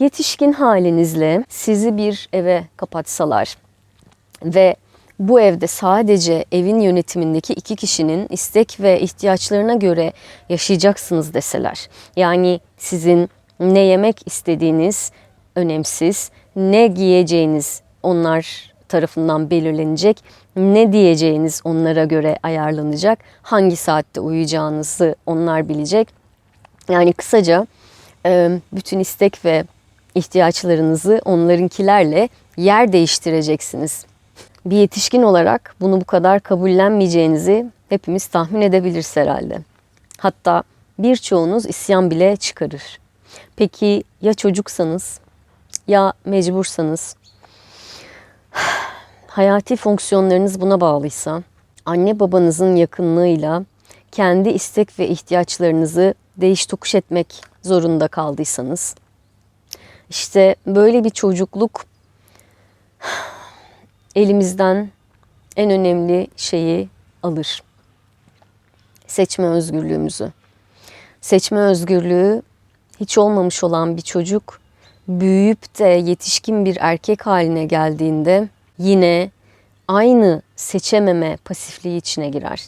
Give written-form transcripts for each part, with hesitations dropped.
Yetişkin halinizle sizi bir eve kapatsalar ve bu evde sadece evin yönetimindeki 2 kişinin istek ve ihtiyaçlarına göre yaşayacaksınız deseler. Yani sizin ne yemek istediğiniz önemsiz, ne giyeceğiniz onlar tarafından belirlenecek, ne diyeceğiniz onlara göre ayarlanacak, hangi saatte uyuyacağınızı onlar bilecek. Yani kısaca bütün istek ve ihtiyaçlarınızı onlarınkilerle yer değiştireceksiniz. Bir yetişkin olarak bunu bu kadar kabullenmeyeceğinizi hepimiz tahmin edebiliriz herhalde. Hatta birçoğunuz isyan bile çıkarır. Peki ya çocuksanız, ya mecbursanız, hayati fonksiyonlarınız buna bağlıysa, anne babanızın yakınlığıyla kendi istek ve ihtiyaçlarınızı değiş tokuş etmek zorunda kaldıysanız, işte böyle bir çocukluk elimizden en önemli şeyi alır. Seçme özgürlüğümüzü. Seçme özgürlüğü hiç olmamış olan bir çocuk büyüyüp de yetişkin bir erkek haline geldiğinde yine aynı seçememe pasifliği içine girer.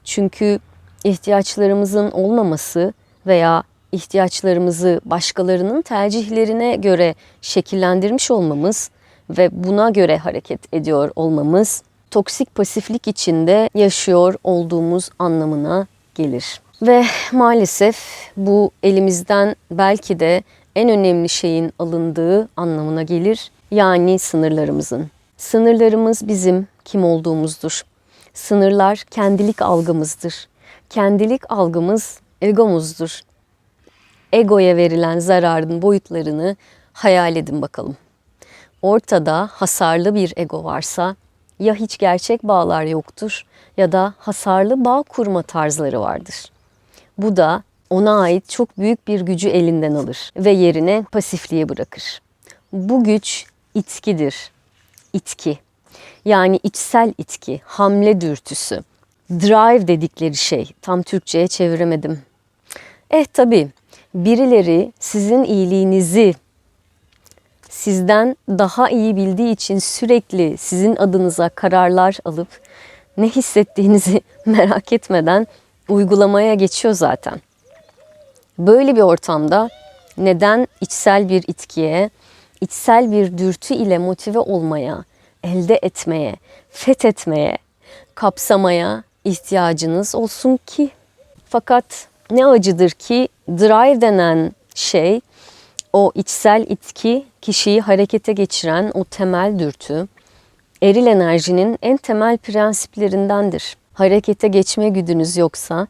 Çünkü ihtiyaçlarımızın olmaması veya ihtiyaçlarımızı başkalarının tercihlerine göre şekillendirmiş olmamız ve buna göre hareket ediyor olmamız toksik pasiflik içinde yaşıyor olduğumuz anlamına gelir. Ve maalesef bu elimizden belki de en önemli şeyin alındığı anlamına gelir. Yani sınırlarımızın. Sınırlarımız bizim kim olduğumuzdur. Sınırlar kendilik algımızdır. Kendilik algımız egomuzdur. Egoya verilen zararın boyutlarını hayal edin bakalım. Ortada hasarlı bir ego varsa ya hiç gerçek bağlar yoktur ya da hasarlı bağ kurma tarzları vardır. Bu da ona ait çok büyük bir gücü elinden alır ve yerine pasifliğe bırakır. Bu güç itkidir. İtki. Yani içsel itki, hamle dürtüsü. Drive dedikleri şey. Tam Türkçe'ye çeviremedim. Tabii birileri sizin iyiliğinizi sizden daha iyi bildiği için sürekli sizin adınıza kararlar alıp ne hissettiğinizi merak etmeden uygulamaya geçiyor zaten. Böyle bir ortamda neden içsel bir itkiye, içsel bir dürtü ile motive olmaya, elde etmeye, fethetmeye, kapsamaya ihtiyacınız olsun ki? Fakat ne acıdır ki drive denen şey, o içsel itki, kişiyi harekete geçiren o temel dürtü, eril enerjinin en temel prensiplerindendir. Harekete geçme güdünüz yoksa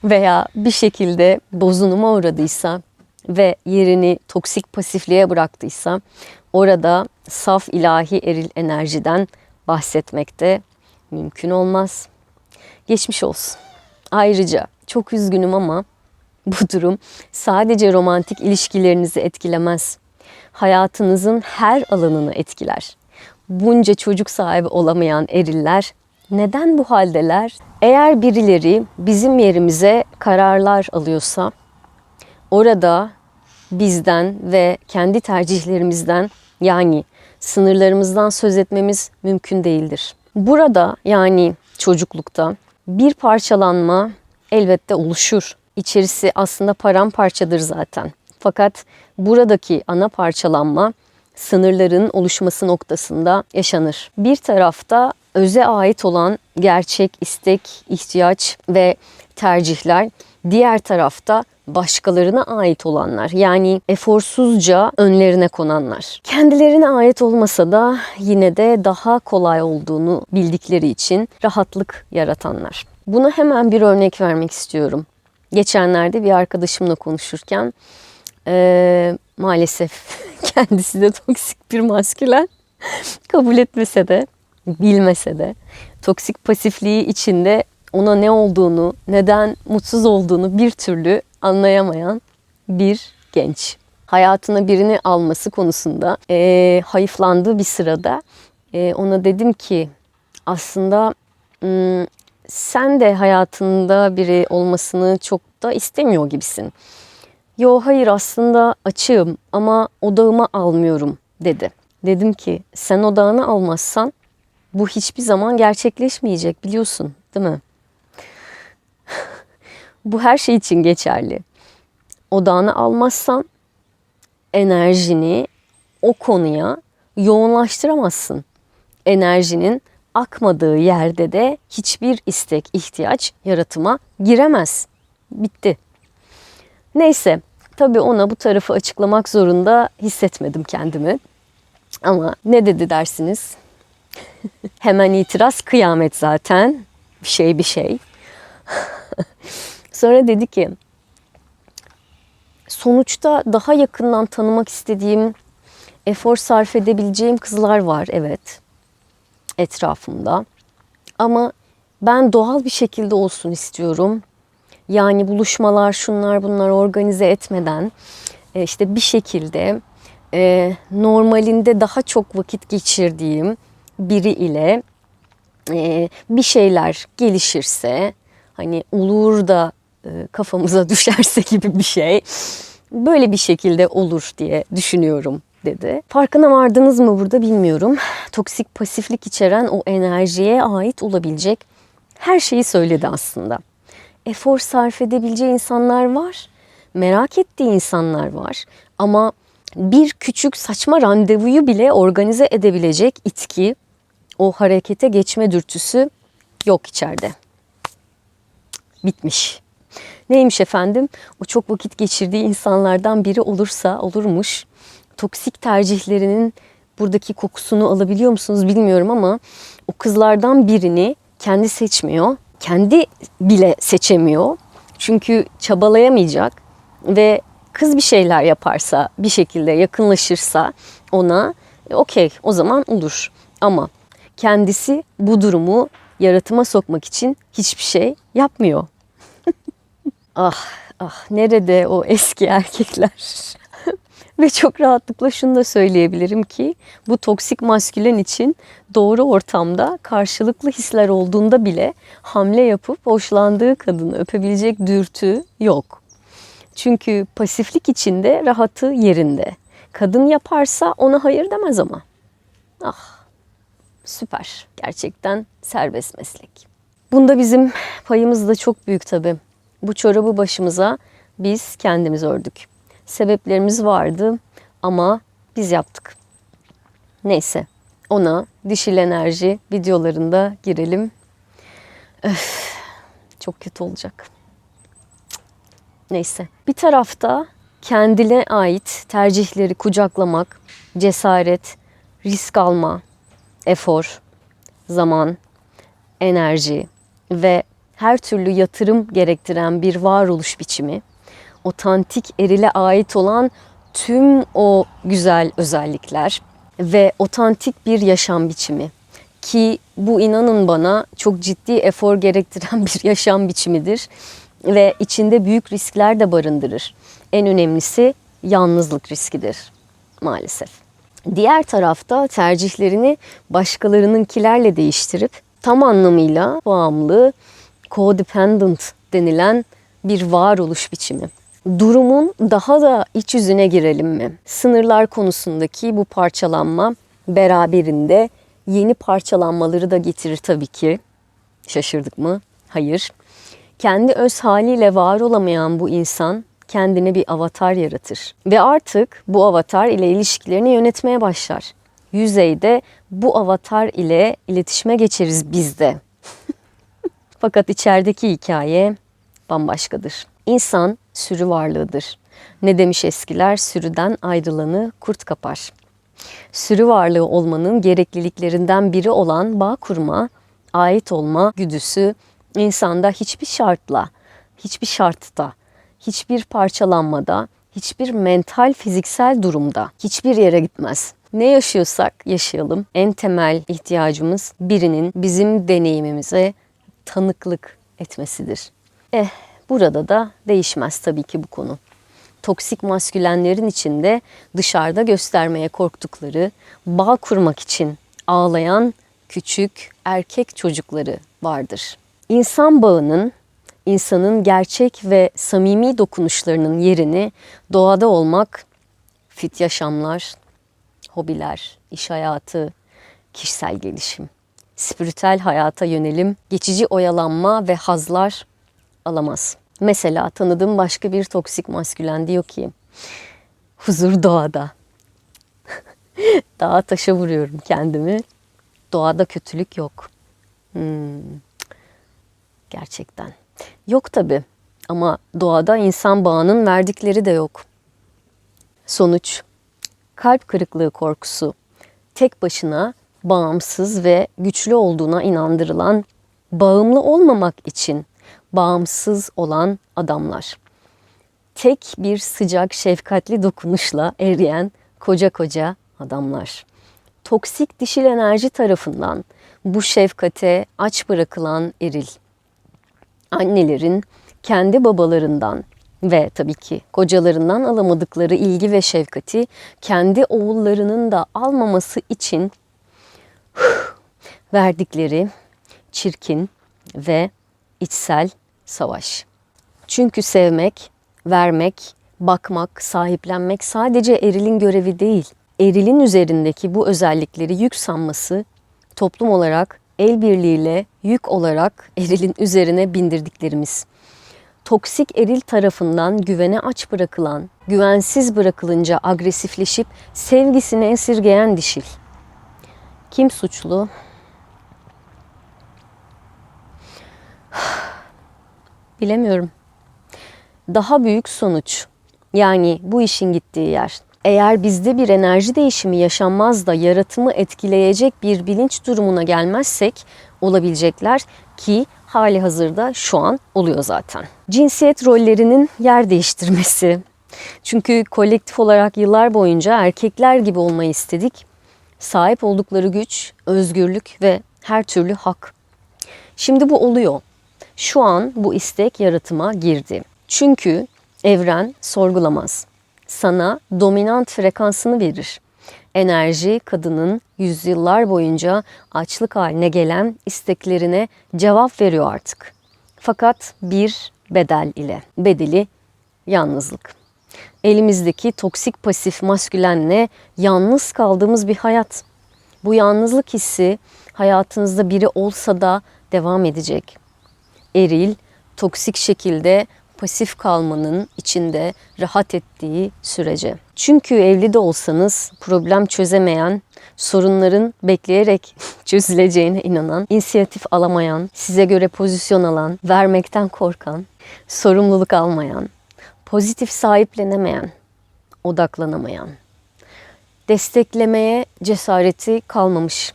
veya bir şekilde bozunuma uğradıysa ve yerini toksik pasifliğe bıraktıysa orada saf ilahi eril enerjiden bahsetmek de mümkün olmaz. Geçmiş olsun. Ayrıca çok üzgünüm ama bu durum sadece romantik ilişkilerinizi etkilemez. Hayatınızın her alanını etkiler. Bunca çocuk sahibi olamayan eriller neden bu haldeler? Eğer birileri bizim yerimize kararlar alıyorsa orada bizden ve kendi tercihlerimizden yani sınırlarımızdan söz etmemiz mümkün değildir. Burada yani çocuklukta bir parçalanma elbette oluşur. İçerisi aslında paramparçadır zaten. Fakat buradaki ana parçalanma sınırların oluşması noktasında yaşanır. Bir tarafta öze ait olan gerçek istek, ihtiyaç ve tercihler, diğer tarafta başkalarına ait olanlar, yani eforsuzca önlerine konanlar. Kendilerine ait olmasa da yine de daha kolay olduğunu bildikleri için rahatlık yaratanlar. Buna hemen bir örnek vermek istiyorum. Geçenlerde bir arkadaşımla konuşurken maalesef kendisi de toksik bir maskülen, kabul etmese de bilmese de toksik pasifliği içinde ona ne olduğunu, neden mutsuz olduğunu bir türlü anlayamayan bir genç. Hayatına birini alması konusunda hayıflandığı bir sırada ona dedim ki aslında sen de hayatında biri olmasını çok da istemiyor gibisin. Yo hayır aslında açığım ama odağıma almıyorum dedi. Dedim ki sen odağını almazsan bu hiçbir zaman gerçekleşmeyecek biliyorsun değil mi? Bu her şey için geçerli. Odağını almazsan enerjini o konuya yoğunlaştıramazsın. Enerjinin akmadığı yerde de hiçbir istek, ihtiyaç yaratıma giremez. Bitti. Neyse, tabii ona bu tarafı açıklamak zorunda hissetmedim kendimi. Ama ne dedi dersiniz? Hemen itiraz, kıyamet zaten. Bir şey. Sonra dedi ki, sonuçta daha yakından tanımak istediğim, efor sarf edebileceğim kızlar var, evet, etrafımda. Ama ben doğal bir şekilde olsun istiyorum. Yani buluşmalar, şunlar bunlar organize etmeden işte bir şekilde normalinde daha çok vakit geçirdiğim biri ile bir şeyler gelişirse, hani olur da kafamıza düşerse gibi bir şey, böyle bir şekilde olur diye düşünüyorum dedi. Farkına vardınız mı burada bilmiyorum. Toksik pasiflik içeren o enerjiye ait olabilecek her şeyi söyledi aslında. Efor sarf edebileceği insanlar var. Merak ettiği insanlar var. Ama bir küçük saçma randevuyu bile organize edebilecek itki, o harekete geçme dürtüsü yok içeride. Bitmiş. Neymiş efendim? O çok vakit geçirdiği insanlardan biri olursa olurmuş. Toksik tercihlerinin buradaki kokusunu alabiliyor musunuz bilmiyorum ama o kızlardan birini kendi seçmiyor. Kendi bile seçemiyor. Çünkü çabalayamayacak ve kız bir şeyler yaparsa, bir şekilde yakınlaşırsa ona okey o zaman olur. Ama kendisi bu durumu yaratıma sokmak için hiçbir şey yapmıyor. Ah nerede o eski erkekler? Ve çok rahatlıkla şunu da söyleyebilirim ki bu toksik maskülen için doğru ortamda karşılıklı hisler olduğunda bile hamle yapıp hoşlandığı kadını öpebilecek dürtü yok. Çünkü pasiflik içinde rahatı yerinde. Kadın yaparsa ona hayır demez ama. Ah süper. Gerçekten serbest meslek. Bunda bizim payımız da çok büyük tabii. Bu çorabı başımıza biz kendimiz ördük. Sebeplerimiz vardı ama biz yaptık. Neyse ona dişil enerji videolarında girelim. Öf, çok kötü olacak. Neyse bir tarafta kendine ait tercihleri kucaklamak, cesaret, risk alma, efor, zaman, enerji ve her türlü yatırım gerektiren bir varoluş biçimi, otantik erile ait olan tüm o güzel özellikler ve otantik bir yaşam biçimi ki bu inanın bana çok ciddi efor gerektiren bir yaşam biçimidir ve içinde büyük riskler de barındırır. En önemlisi yalnızlık riskidir maalesef. Diğer tarafta tercihlerini başkalarınınkilerle değiştirip tam anlamıyla bağımlı, codependent denilen bir varoluş biçimi. Durumun daha da iç yüzüne girelim mi? Sınırlar konusundaki bu parçalanma beraberinde yeni parçalanmaları da getirir tabii ki. Şaşırdık mı? Hayır. Kendi öz haliyle var olamayan bu insan kendine bir avatar yaratır. Ve artık bu avatar ile ilişkilerini yönetmeye başlar. Yüzeyde bu avatar ile iletişime geçeriz biz de. Fakat içerideki hikaye bambaşkadır. İnsan sürü varlığıdır. Ne demiş eskiler? Sürüden ayrılanı kurt kapar. Sürü varlığı olmanın gerekliliklerinden biri olan bağ kurma, ait olma güdüsü insanda hiçbir şartla, hiçbir şartta, hiçbir parçalanmada, hiçbir mental, fiziksel durumda hiçbir yere gitmez. Ne yaşıyorsak yaşayalım. En temel ihtiyacımız birinin bizim deneyimimize tanıklık etmesidir. Burada da değişmez tabii ki bu konu. Toksik maskülenlerin içinde dışarıda göstermeye korktukları, bağ kurmak için ağlayan küçük erkek çocukları vardır. İnsan bağının insanın gerçek ve samimi dokunuşlarının yerini doğada olmak, fit yaşamlar, hobiler, iş hayatı, kişisel gelişim, spiritüel hayata yönelim, geçici oyalanma ve hazlar alamaz. Mesela tanıdığım başka bir toksik maskülen diyor ki, huzur doğada. Dağa taşa vuruyorum kendimi. Doğada kötülük yok. Gerçekten. Yok tabii. Ama doğada insan bağının verdikleri de yok. Sonuç, kalp kırıklığı korkusu. Tek başına bağımsız ve güçlü olduğuna inandırılan, bağımlı olmamak için bağımsız olan adamlar. Tek bir sıcak, şefkatli dokunuşla eriyen koca koca adamlar. Toksik dişil enerji tarafından bu şefkate aç bırakılan eril. Annelerin kendi babalarından ve tabii ki kocalarından alamadıkları ilgi ve şefkati kendi oğullarının da almaması için verdikleri çirkin ve içsel savaş. Çünkü sevmek, vermek, bakmak, sahiplenmek sadece erilin görevi değil. Erilin üzerindeki bu özellikleri yük sanması toplum olarak el birliğiyle yük olarak erilin üzerine bindirdiklerimiz. Toksik eril tarafından güvene aç bırakılan, güvensiz bırakılınca agresifleşip sevgisini esirgeyen dişil. Kim suçlu? Bilemiyorum. Daha büyük sonuç, yani bu işin gittiği yer. Eğer bizde bir enerji değişimi yaşanmaz da yaratımı etkileyecek bir bilinç durumuna gelmezsek olabilecekler ki hali hazırda şu an oluyor zaten. Cinsiyet rollerinin yer değiştirmesi. Çünkü kolektif olarak yıllar boyunca erkekler gibi olmayı istedik. Sahip oldukları güç, özgürlük ve her türlü hak. Şimdi bu oluyor. Şu an bu istek yaratıma girdi. Çünkü evren sorgulamaz. Sana dominant frekansını verir. Enerji kadının yüzyıllar boyunca açlık haline gelen isteklerine cevap veriyor artık. Fakat bir bedel ile. Bedeli yalnızlık. Elimizdeki toksik pasif maskülenle yalnız kaldığımız bir hayat. Bu yalnızlık hissi hayatınızda biri olsa da devam edecek. Eril, toksik şekilde pasif kalmanın içinde rahat ettiği sürece. Çünkü evli de olsanız problem çözemeyen, sorunların bekleyerek çözüleceğine inanan, inisiyatif alamayan, size göre pozisyon alan, vermekten korkan, sorumluluk almayan, pozitif sahiplenemeyen, odaklanamayan, desteklemeye cesareti kalmamış,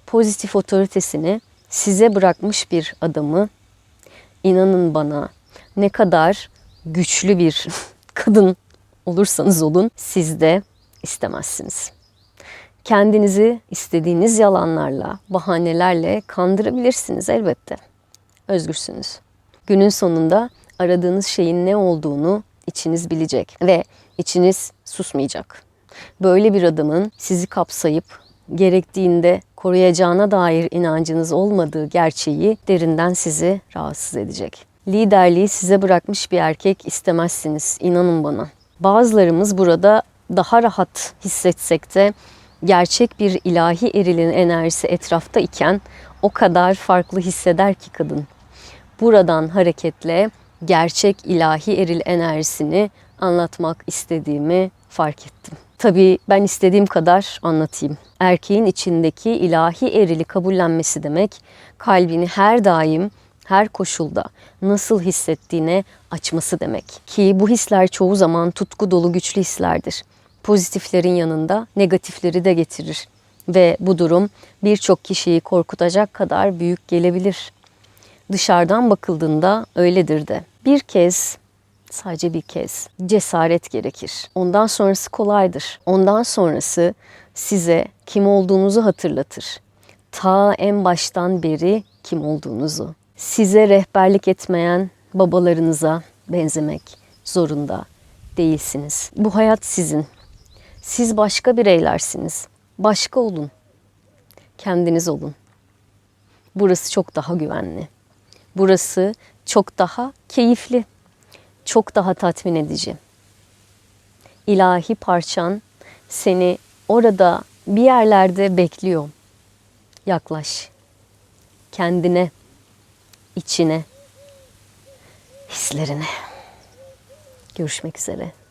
pozitif otoritesini size bırakmış bir adamı, inanın bana, ne kadar güçlü bir kadın olursanız olun siz de istemezsiniz. Kendinizi istediğiniz yalanlarla, bahanelerle kandırabilirsiniz elbette. Özgürsünüz. Günün sonunda aradığınız şeyin ne olduğunu içiniz bilecek ve içiniz susmayacak. Böyle bir adamın sizi kapsayıp gerektiğinde koruyacağına dair inancınız olmadığı gerçeği derinden sizi rahatsız edecek. Liderliği size bırakmış bir erkek istemezsiniz, inanın bana. Bazılarımız burada daha rahat hissetsek de gerçek bir ilahi erilin enerjisi etrafta iken o kadar farklı hisseder ki kadın. Buradan hareketle gerçek ilahi eril enerjisini anlatmak istediğimi fark ettim. Tabii ben istediğim kadar anlatayım. Erkeğin içindeki ilahi erili kabullenmesi demek, kalbini her daim, her koşulda nasıl hissettiğine açması demek. Ki bu hisler çoğu zaman tutku dolu güçlü hislerdir. Pozitiflerin yanında negatifleri de getirir. Ve bu durum birçok kişiyi korkutacak kadar büyük gelebilir. Dışarıdan bakıldığında öyledir de. Bir kez, sadece bir kez cesaret gerekir. Ondan sonrası kolaydır. Ondan sonrası size kim olduğunuzu hatırlatır. Ta en baştan beri kim olduğunuzu. Size rehberlik etmeyen babalarınıza benzemek zorunda değilsiniz. Bu hayat sizin. Siz başka bireylersiniz. Başka olun. Kendiniz olun. Burası çok daha güvenli. Burası çok daha keyifli, çok daha tatmin edici. İlahi parçan seni orada bir yerlerde bekliyor. Yaklaş. Kendine, içine, hislerine. Görüşmek üzere.